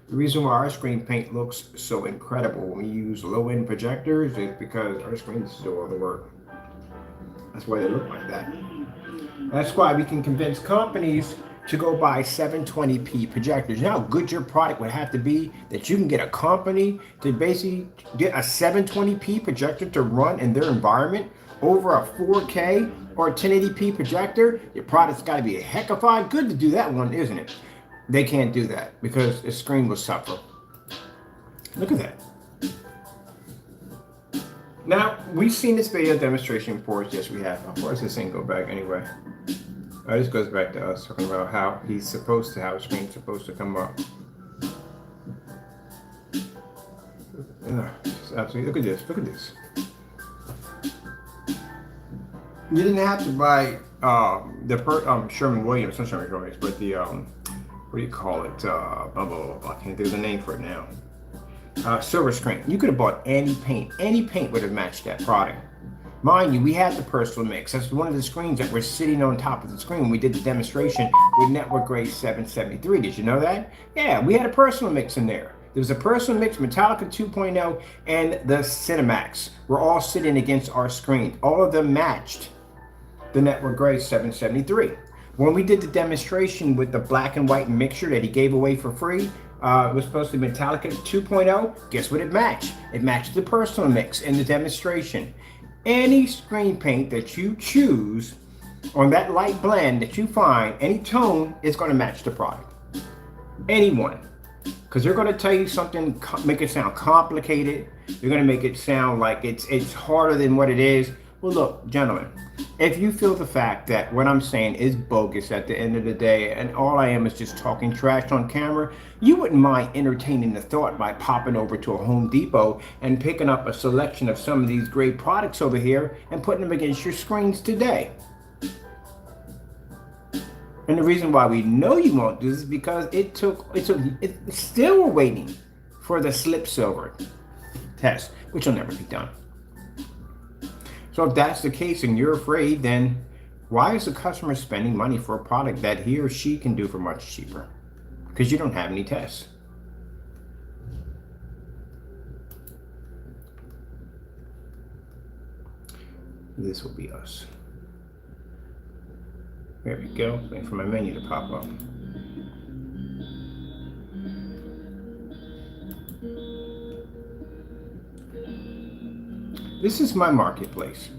A: The reason why our screen paint looks so incredible when we use low-end projectors is because our screens do all the work. That's why they look like that. That's why we can convince companies to go buy 720p projectors. You know how good your product would have to be that you can get a company to basically get a 720p projector to run in their environment over a 4K or a 1080p projector? Your product's got to be a heckified good to do that one, isn't it? They can't do that because the screen will suffer. Look at that. Now, we've seen this video demonstration before. Yes, we have. Of course, this thing go back anyway. This goes back to us talking about how he's supposed to, how a screen's supposed to come up. Absolutely, look at this, look at this. You didn't have to buy the Sherwin-Williams, not Sherwin-Williams, but the what do you call it? Blah, blah, blah, blah. I can't think of the name for it now. Silver Screen. You could have bought any paint. Any paint would have matched that product. Mind you, we had the Personal Mix. That's one of the screens that were sitting on top of the screen when we did the demonstration with Network Grade 773. Did you know that? Yeah, we had a Personal Mix in there. There was a Personal Mix, Metallica 2.0, and the Cinemax were all sitting against our screen. All of them matched the Network Grade 773. When we did the demonstration with the black and white mixture that he gave away for free, it was supposed to be Metallica 2.0. Guess what it matched? It matched the Personal Mix in the demonstration. Any screen paint that you choose on that light blend that you find, any tone, is going to match the product. Anyone. Because they're going to tell you something, make it sound complicated. They're going to make it sound like it's harder than what it is. Well, look, gentlemen, if you feel the fact that what I'm saying is bogus at the end of the day, and all I am is just talking trash on camera, you wouldn't mind entertaining the thought by popping over to a Home Depot and picking up a selection of some of these great products over here and putting them against your screens today. And the reason why we know you won't do this is because it's still waiting for the slip silver test, which will never be done. So if that's the case and you're afraid, then why is the customer spending money for a product that he or she can do for much cheaper? Because you don't have any tests. This will be us. There we go. Waiting for my menu to pop up. This is my marketplace.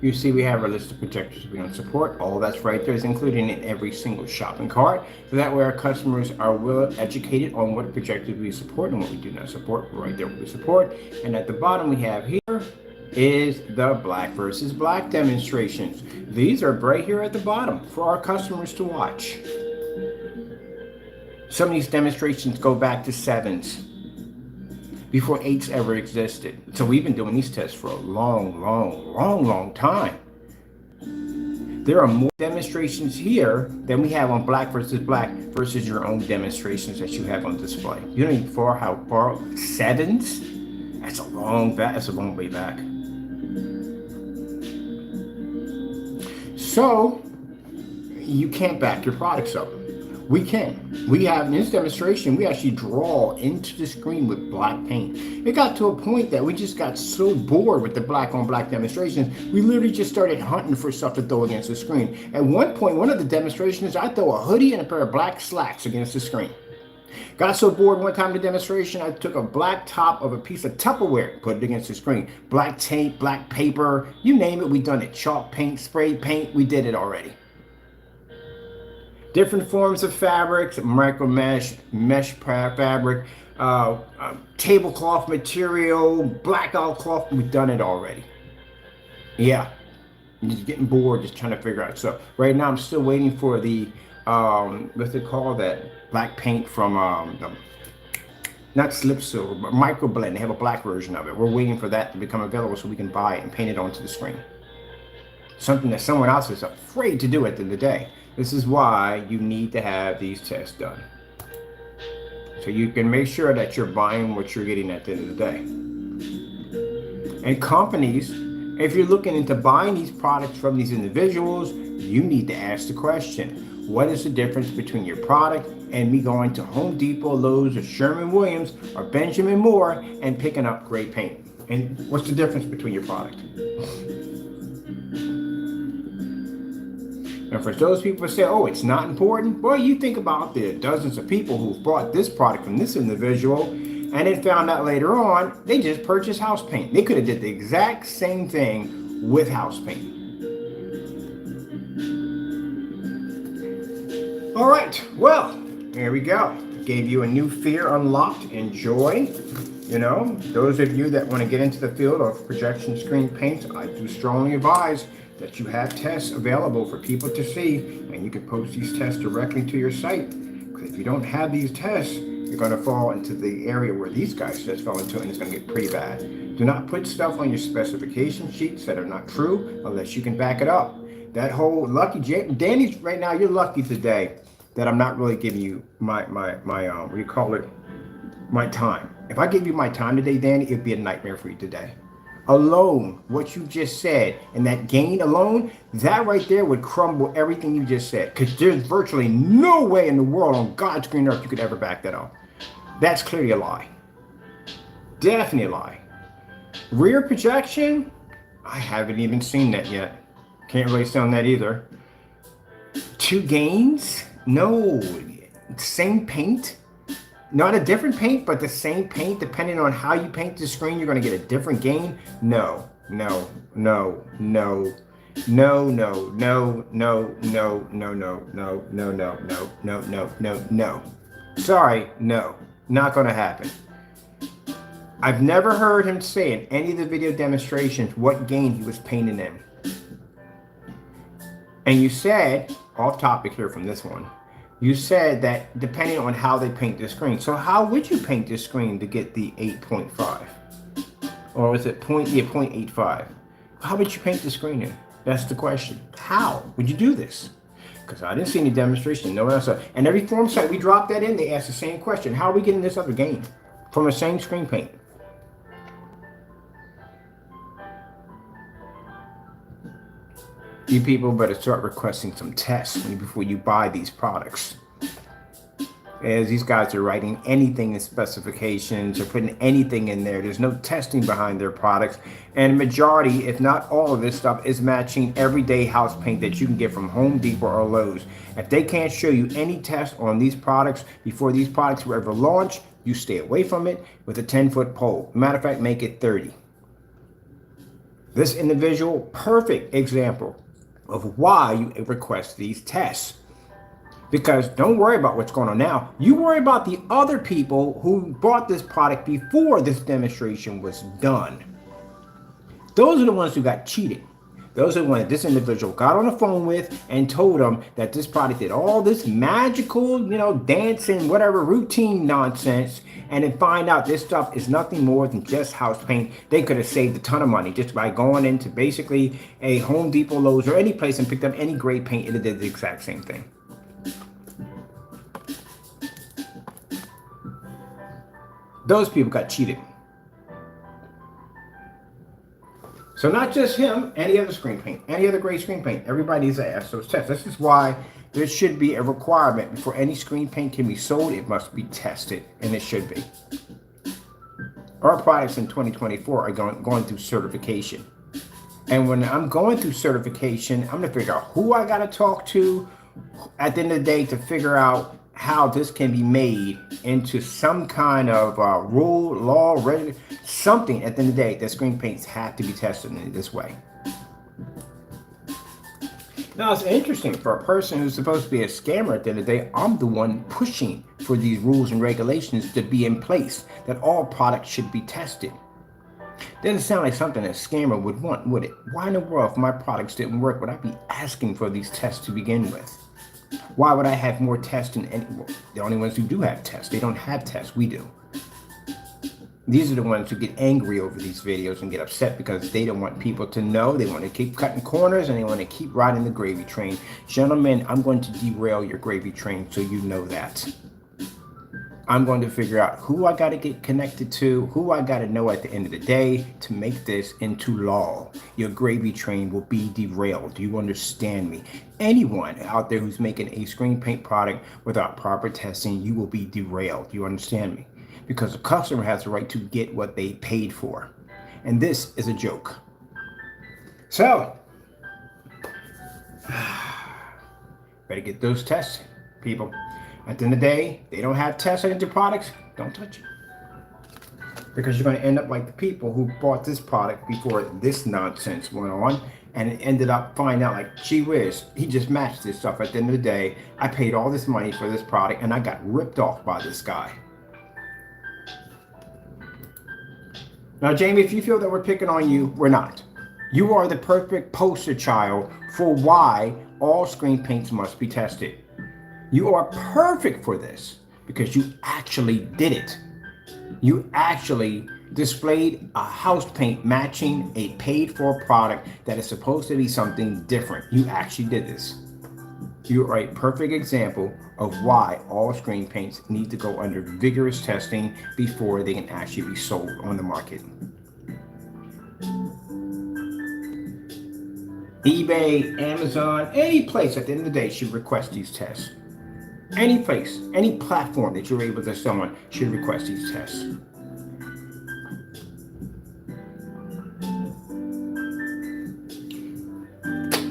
A: You see we have our list of projectors we don't support. All that's right there is included in every single shopping cart. So that way our customers are well educated on what projectors we support and what we do not support. Right there what we support. And at the bottom we have here is the black versus black demonstrations. These are right here at the bottom for our customers to watch. Some of these demonstrations go back to 7s, before 8s ever existed. So we've been doing these tests for a long time. There are more demonstrations here than we have on black versus your own demonstrations that you have on display. You don't even far 7s? That's a long way back. So you can't back your products up. We can. We have in this demonstration, we actually draw into the screen with black paint. It got to a point that we just got so bored with the black on black demonstrations, we literally just started hunting for stuff to throw against the screen. At one point, one of the demonstrations, I throw a hoodie and a pair of black slacks against the screen. Got so bored one time in the demonstration, I took a black top of a piece of Tupperware, put it against the screen. Black tape, black paper, you name it, we done it. Chalk paint, spray paint, we did it already. Different forms of fabrics, micro mesh, mesh fabric, tablecloth material, blackout cloth, we've done it already. Yeah, I'm just getting bored, just trying to figure out. So right now I'm still waiting for the, what's it called, that black paint from, not slip silver, but micro blend. They have a black version of it. We're waiting for that to become available so we can buy it and paint it onto the screen. Something that someone else is afraid to do at the end of the day. This is why you need to have these tests done. So you can make sure that you're buying what you're getting at the end of the day. And companies, if you're looking into buying these products from these individuals, you need to ask the question, what is the difference between your product and me going to Home Depot, Lowe's, or Sherwin-Williams, or Benjamin Moore and picking up great paint? And what's the difference between your product? And for those people who say, oh, it's not important, well, you think about the dozens of people who've bought this product from this individual and then found out later on they just purchased house paint. They could have did the exact same thing with house paint. All right, well, there we go. Gave you a new fear unlocked. Enjoy. You know, those of you that want to get into the field of projection screen paints, I do strongly advise that you have tests available for people to see, and you can post these tests directly to your site. Because if you don't have these tests, you're going to fall into the area where these guys just fell into, and it's going to get pretty bad. Do not put stuff on your specification sheets that are not true unless you can back it up. That whole lucky, Danny, right now, you're lucky today that I'm not really giving you my what do you call it, my time. If I gave you my time today, Danny, it'd be a nightmare for you today. Alone, what you just said, and that gain alone, that right there would crumble everything you just said. Because there's virtually no way in the world on God's green earth you could ever back that up. That's clearly a lie. Definitely a lie. Rear projection, I haven't even seen that yet. Can't really say on that either. 2 gains? No. Same paint? Not a different paint, but the same paint. Depending on how you paint the screen, you're going to get a different gain. No. No, no, no, no, no, no, no, no, no, no, no, no, no, no, no. Sorry, no, not gonna happen. I've never heard him say in any of the video demonstrations what game he was painting in. And you said, off topic here from this one, you said that depending on how they paint the screen. So how would you paint this screen to get the 8.5? Or was it 0.85? How would you paint the screen in? That's the question. How would you do this? Because I didn't see any demonstration. No one else. And every forum site we dropped that in, they asked the same question. How are we getting this other game from the same screen paint? You people better start requesting some tests before you buy these products. As these guys are writing anything in specifications or putting anything in there, there's no testing behind their products. And majority, if not all of this stuff, is matching everyday house paint that you can get from Home Depot or Lowe's. If they can't show you any test on these products before these products were ever launched, you stay away from it with a 10-foot pole. Matter of fact, make it 30. This individual, perfect example of why you request these tests. Because don't worry about what's going on now. You worry about the other people who bought this product before this demonstration was done. Those are the ones who got cheated. Those are the ones that this individual got on the phone with and told them that this product did all this magical, dancing, whatever, routine nonsense, and then find out this stuff is nothing more than just house paint. They could have saved a ton of money just by going into basically a Home Depot, Lowe's, or any place and picked up any gray paint and it did the exact same thing. Those people got cheated. So not just him, any other screen paint, any other gray screen paint, everybody needs to ask those tests. This is why there should be a requirement before any screen paint can be sold, it must be tested, and it should be. Our products in 2024 are going through certification. And when I'm going through certification, I'm gonna figure out who I gotta talk to at the end of the day to figure out how this can be made into some kind of rule, law, something at the end of the day that screen paints have to be tested in this way. Now it's interesting for a person who's supposed to be a scammer at the end of the day, I'm the one pushing for these rules and regulations to be in place, that all products should be tested. Doesn't sound like something a scammer would want, would it? Why in the world, if my products didn't work, would I be asking for these tests to begin with? Why would I have more tests than anyone? The only ones who do have tests. They don't have tests. We do. These are the ones who get angry over these videos and get upset because they don't want people to know. They want to keep cutting corners and they want to keep riding the gravy train. Gentlemen, I'm going to derail your gravy train so you know that. I'm going to figure out who I got to get connected to, who I got to know at the end of the day to make this into law. Your gravy train will be derailed. Do you understand me? Anyone out there who's making a screen paint product without proper testing, you will be derailed. You understand me? Because the customer has the right to get what they paid for. And this is a joke. So, better get those tests, people. At the end of the day, they don't have tests on your products, don't touch it. Because you're going to end up like the people who bought this product before this nonsense went on and it ended up finding out like, gee whiz, he just matched this stuff. At the end of the day, I paid all this money for this product and I got ripped off by this guy. Now, Jamie, if you feel that we're picking on you, we're not. You are the perfect poster child for why all screen paints must be tested. You are perfect for this because you actually did it. You actually displayed a house paint matching a paid for product that is supposed to be something different. You actually did this. You are a perfect example of why all screen paints need to go under vigorous testing before they can actually be sold on the market. eBay, Amazon, any place at the end of the day should request these tests. Any place, any platform that you're able to sell on should request these tests.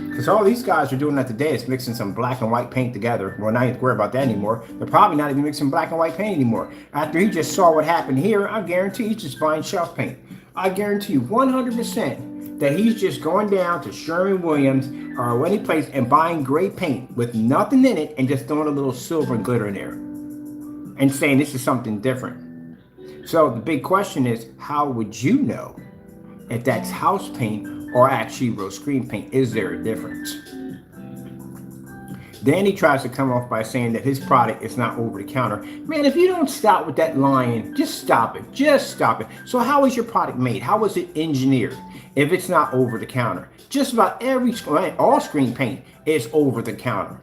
A: Because all these guys are doing that today is mixing some black and white paint together. Well, not even worry about that anymore. They're probably not even mixing black and white paint anymore. After he just saw what happened here, I guarantee he's just buying shelf paint. I guarantee you 100%. that he's just going down to Sherwin-Williams or any place and buying gray paint with nothing in it and just throwing a little silver and glitter in there and saying this is something different. So the big question is, how would you know if that's house paint or actually real screen paint? Is there a difference? Then he tries to come off by saying that his product is not over the counter. Man, if you don't stop with that lying, just stop it. Just stop it. So how is your product made? How was it engineered if it's not over the counter? Just about all screen paint is over the counter.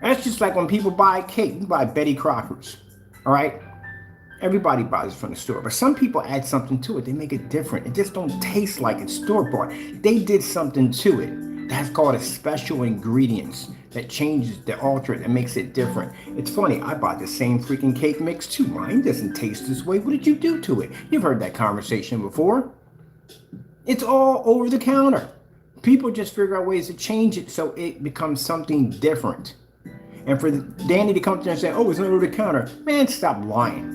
A: That's just like when people buy cake. You buy Betty Crocker's, all right? Everybody buys it from the store, but some people add something to it. They make it different. It just don't taste like it's store-bought. They did something to it. That's called a special ingredients that changes, that alter it, that makes it different. It's funny, I bought the same freaking cake mix too. Mine doesn't taste this way. What did you do to it? You've heard that conversation before. It's all over the counter. People just figure out ways to change it so it becomes something different. And for Danny to come there and say, oh, it's not over the counter, man, stop lying.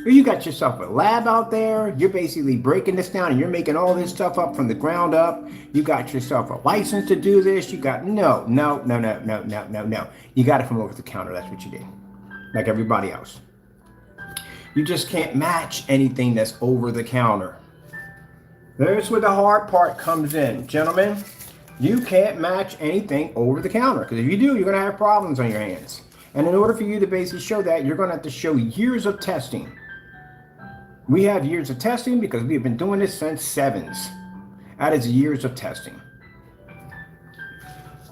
A: You got yourself a lab out there. You're basically breaking this down and you're making all this stuff up from the ground up. You got yourself a license to do this. You got, no. You got it from over the counter. That's what you did. Like everybody else. You just can't match anything that's over the counter. There's where the hard part comes in. Gentlemen, you can't match anything over the counter. Because if you do, you're going to have problems on your hands. And in order for you to basically show that, you're going to have to show years of testing. We have years of testing because we have been doing this since sevens. That is years of testing.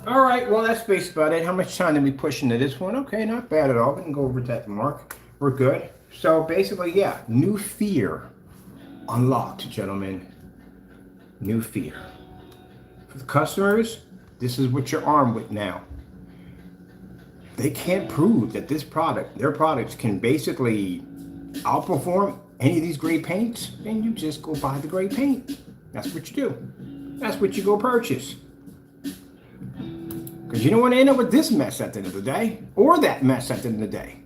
A: All right, well, that's basically about it. How much time did we push into this one? Okay, not bad at all. We can go over that mark. We're good. So basically, yeah, new fear unlocked, gentlemen. New fear. For the customers, this is what you're armed with now. They can't prove that this product, their products can basically outperform any of these gray paints, then you just go buy the gray paint. That's what you do. That's what you go purchase. Because you don't want to end up with this mess at the end of the day, or that mess at the end of the day.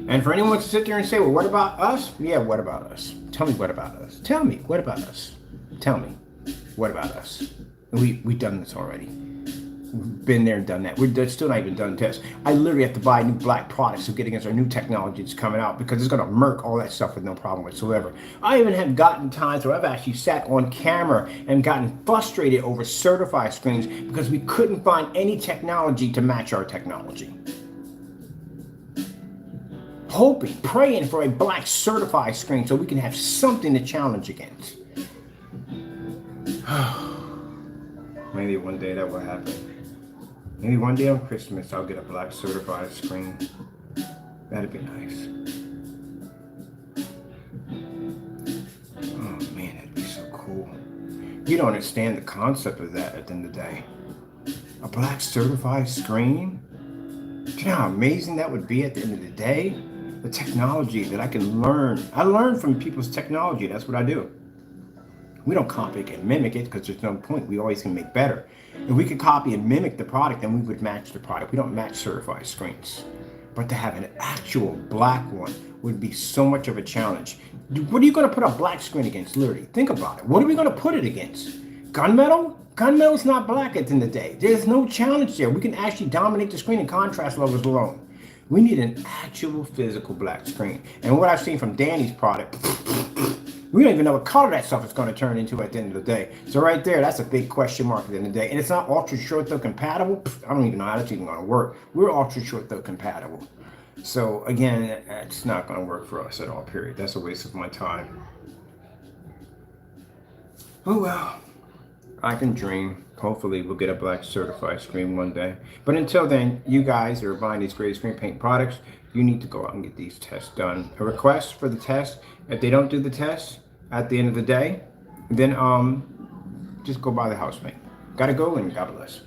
A: And for anyone to sit there and say, well, what about us? Yeah, what about us? Tell me what about us. Tell me, what about us? Tell me, what about us? We've done this already. We've been there and done that. We're still not even done tests. I literally have to buy new black products to get against our new technology that's coming out because it's going to murk all that stuff with no problem whatsoever. I even have gotten times where I've actually sat on camera and gotten frustrated over certified screens because we couldn't find any technology to match our technology. Hoping, praying for a black certified screen so we can have something to challenge against. Maybe one day that will happen. Maybe one day on Christmas I'll get a black certified screen. That'd be nice. Oh man, that'd be so cool. You don't understand the concept of that at the end of the day. A black certified screen? Do you know how amazing that would be at the end of the day? The technology that I can learn. I learn from people's technology. That's what I do. We don't copy it and mimic it because there's no point. We always can make better. If we could copy and mimic the product, then we would match the product. We don't match certified screens. But to have an actual black one would be so much of a challenge. What are you going to put a black screen against, literally? Think about it. What are we going to put it against? Gunmetal? Gunmetal's not black at the end of the day. There's no challenge there. We can actually dominate the screen in contrast levels alone. We need an actual physical black screen. And what I've seen from Danny's product, we don't even know what color that stuff is going to turn into at the end of the day. So right there, that's a big question mark at the end of the day. And it's not ultra short throw compatible. I don't even know how that's even going to work. We're ultra short throw compatible. So again, it's not going to work for us at all, period. That's a waste of my time. Oh well, I can dream. Hopefully we'll get a black certified screen one day. But until then, you guys that are buying these gray screen paint products, you need to go out and get these tests done. A request for the test. If they don't do the test at the end of the day, then just go buy the house paint. Gotta go, and God bless.